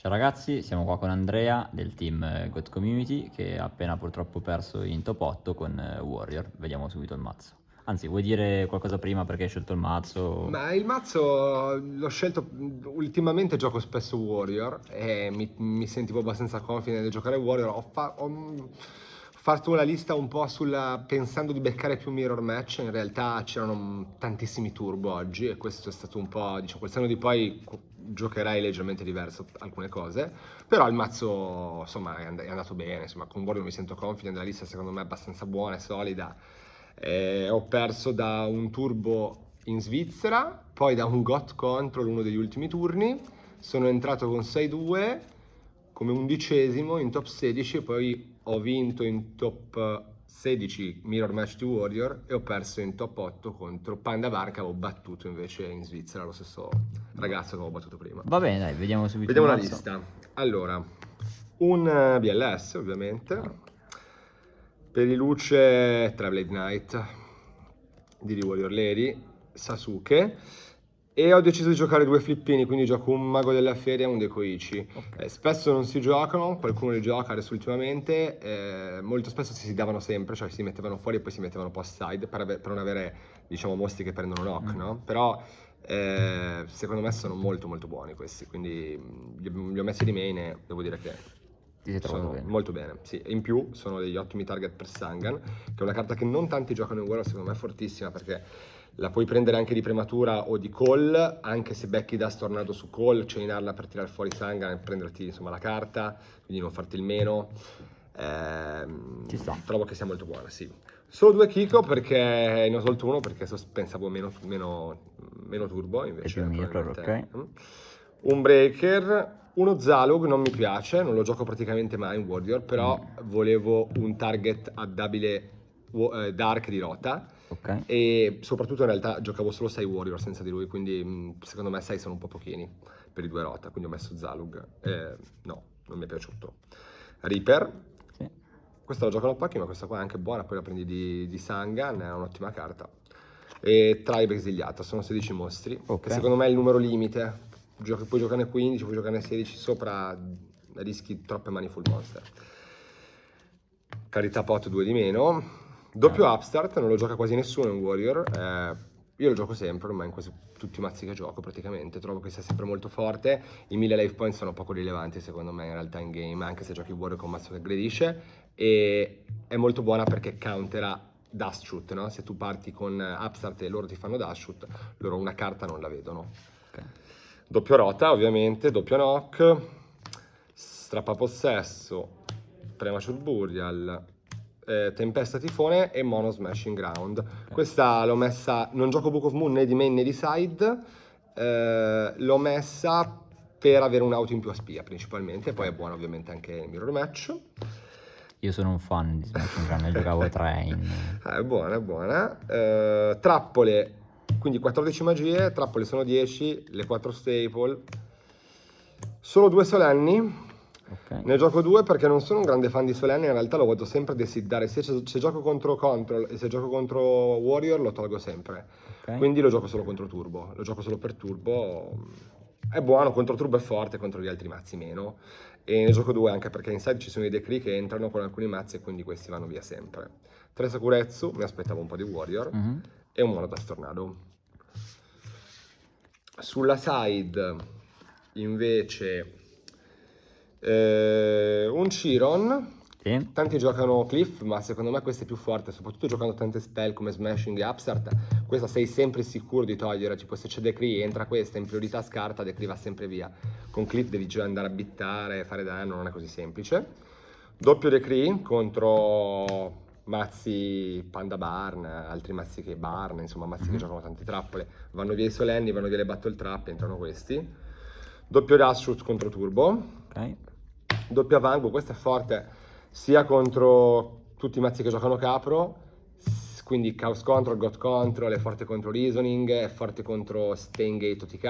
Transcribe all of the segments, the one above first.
Ciao ragazzi, siamo qua con Andrea del team God Community che ha appena purtroppo perso in top 8 con Warrior. Vediamo subito il mazzo. Anzi, vuoi dire qualcosa prima perché hai scelto il mazzo? Ma il mazzo l'ho scelto, ultimamente gioco spesso Warrior e mi sentivo abbastanza confident di giocare Warrior. Ho fatto una lista un po' pensando di beccare più mirror match, in realtà c'erano tantissimi turbo oggi e questo è stato un po', diciamo, quel senno di poi giocherai leggermente diverso alcune cose, però il mazzo insomma è andato bene, insomma con Warrior mi sento confident, la lista secondo me è abbastanza buona e solida. Ho perso da un turbo in Svizzera, poi da un GOT Control uno degli ultimi turni, sono entrato con 6-2 come 11° in top 16 e poi ho vinto in top 16 Mirror Match di Warrior e ho perso in top 8 contro Panda Bar che avevo battuto invece in Svizzera, lo stesso ragazzo che avevo battuto prima. Va bene, dai, vediamo subito il Vediamo la mazzo. lista. Allora, un BLS ovviamente, per i luce Trailblade Knight di Warrior Lady, Sasuke, e ho deciso di giocare due flippini, quindi gioco un Mago della Feria e un Dekoichi. Ok. Spesso non si giocano, qualcuno li gioca adesso ultimamente, molto spesso si davano sempre, cioè si mettevano fuori e poi si mettevano post side per non avere, diciamo, mostri che prendono knock, no? Però secondo me sono molto molto buoni questi, quindi li ho messi di main e devo dire che Ti sei trovato sono bene. molto bene, sì. In più sono degli ottimi target per Sangan, che è una carta che non tanti giocano in Warrior, secondo me è fortissima perché la puoi prendere anche di prematura o di call, anche se becchi da stornado su call, chainarla per tirare fuori Sangan e prenderti insomma la carta, quindi non farti il meno. Ci sta. Trovo che sia molto buona, sì. Solo due Kiko perché ne ho tolto uno perché pensavo meno turbo, invece più mirror, probabilmente. ok. Un Breaker, uno Zalug, non mi piace, non lo gioco praticamente mai in Warrior, però volevo un target addabile Dark di Rota Ok. e soprattutto in realtà giocavo solo 6 Warrior senza di lui, quindi secondo me 6 sono un po' pochini per i due Rota, quindi ho messo Zalug. No, non mi è piaciuto. Reaper, Sì. questa la giocano pochi, ma questa qua è anche buona, poi la prendi di Sangan, è un'ottima carta. E Tribe Exiliata, sono 16 mostri, Ok. che secondo me è il numero limite. Puoi giocarne 15, puoi giocarne 16, sopra rischi troppe mani full monster. Carità pot 2 di meno. Doppio Upstart, non lo gioca quasi nessuno in Warrior. Io lo gioco sempre, ormai in quasi tutti i mazzi che gioco praticamente. Trovo che sia sempre molto forte. I 1000 life points sono poco rilevanti secondo me in realtà in game, anche se giochi Warrior con un mazzo che aggredisce. E è molto buona perché countera Dust Shoot, no? Se tu parti con Upstart e loro ti fanno Dust Shoot, loro una carta non la vedono. Ok. Doppio Rota ovviamente, doppio knock, strappapossesso, Premature Burial, Tempesta Tifone e Mono Smashing Ground. Questa l'ho messa, non gioco Book of Moon né di main né di side, l'ho messa per avere un'auto in più a spia principalmente, poi è buona ovviamente anche il mirror match. Io sono un fan di Smashing Run, ne giocavo 3 in... È buona, è buona. Trappole, quindi 14 magie, trappole sono 10, le 4 staple. Solo 2 solenni. Ok. Ne gioco 2 perché non sono un grande fan di solenni, in realtà lo vado sempre a desiderare. Se gioco contro Control e se gioco contro Warrior lo tolgo sempre. Ok. Quindi lo gioco solo contro Turbo, lo gioco solo per Turbo. È buono, contro Turbo è forte, contro gli altri mazzi meno. E ne gioco 2 anche perché inside ci sono i decree che entrano con alcuni mazzi e quindi questi vanno via sempre. 3 Sakuretsu, mi aspettavo un po' di Warrior, Mhm. e un Mono da Stornado. Sulla side invece un Chiron. Sì. Tanti giocano Cliff, ma secondo me questo è più forte, soprattutto giocando tante spell come Smashing e Upstart. Questa sei sempre sicuro di togliere, tipo se c'è Decree entra questa in priorità scarta, Decree va sempre via. Con Cliff devi già andare a bittare, fare danno, non è così semplice. Doppio Decree contro mazzi Panda Barn, altri mazzi che Barn, insomma mazzi che giocano tante trappole. Vanno via i solenni, vanno via le battle trap, entrano questi. Doppio Rush Shoot contro Turbo. Ok. Doppio Avango, questo è forte sia contro tutti i mazzi che giocano Capro, quindi Chaos Control, God Control, è forte contro Reasoning, è forte contro Steingate OTK,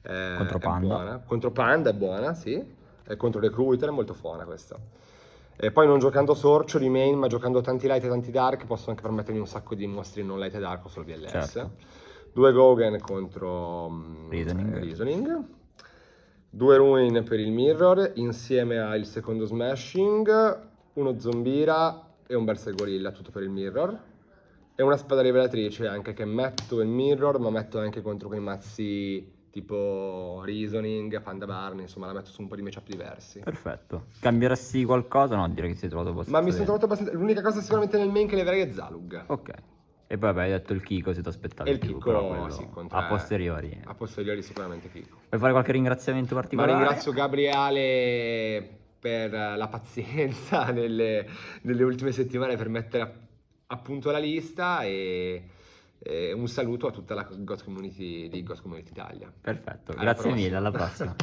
Contro è Panda. buona. Contro Panda è buona, sì. E contro Recruiter è molto buona questa. E poi non giocando Sorcio di main, ma giocando tanti light e tanti dark, posso anche permettermi un sacco di mostri non light e dark o solo VLS. Certo. Due Gogen contro Reasoning. Reasoning. 2 Ruin per il Mirror, insieme al secondo Smashing, uno Zombira e un Berserk Gorilla, tutto per il Mirror. E una Spada Rivelatrice anche, che metto il Mirror, ma metto anche contro quei mazzi tipo Reasoning, Panda Barn, insomma la metto su un po' di matchup diversi. Perfetto. Cambieresti qualcosa? No, direi che sei trovato Ma abbastanza mi sono bene. trovato abbastanza... L'unica cosa sicuramente nel main che leverei è Zalug. Ok. E poi vabbè, hai detto il Kiko se ti E aspettavi il più, però Kiko, quello sì, a posteriori. a posteriori sicuramente Kiko. Vuoi fare qualche ringraziamento Ma particolare? ringrazio Gabriele per la pazienza nelle ultime settimane per mettere a punto la lista e un saluto a tutta la God Community di God Community Italia. Perfetto, Alla grazie mille, prossima. alla prossima.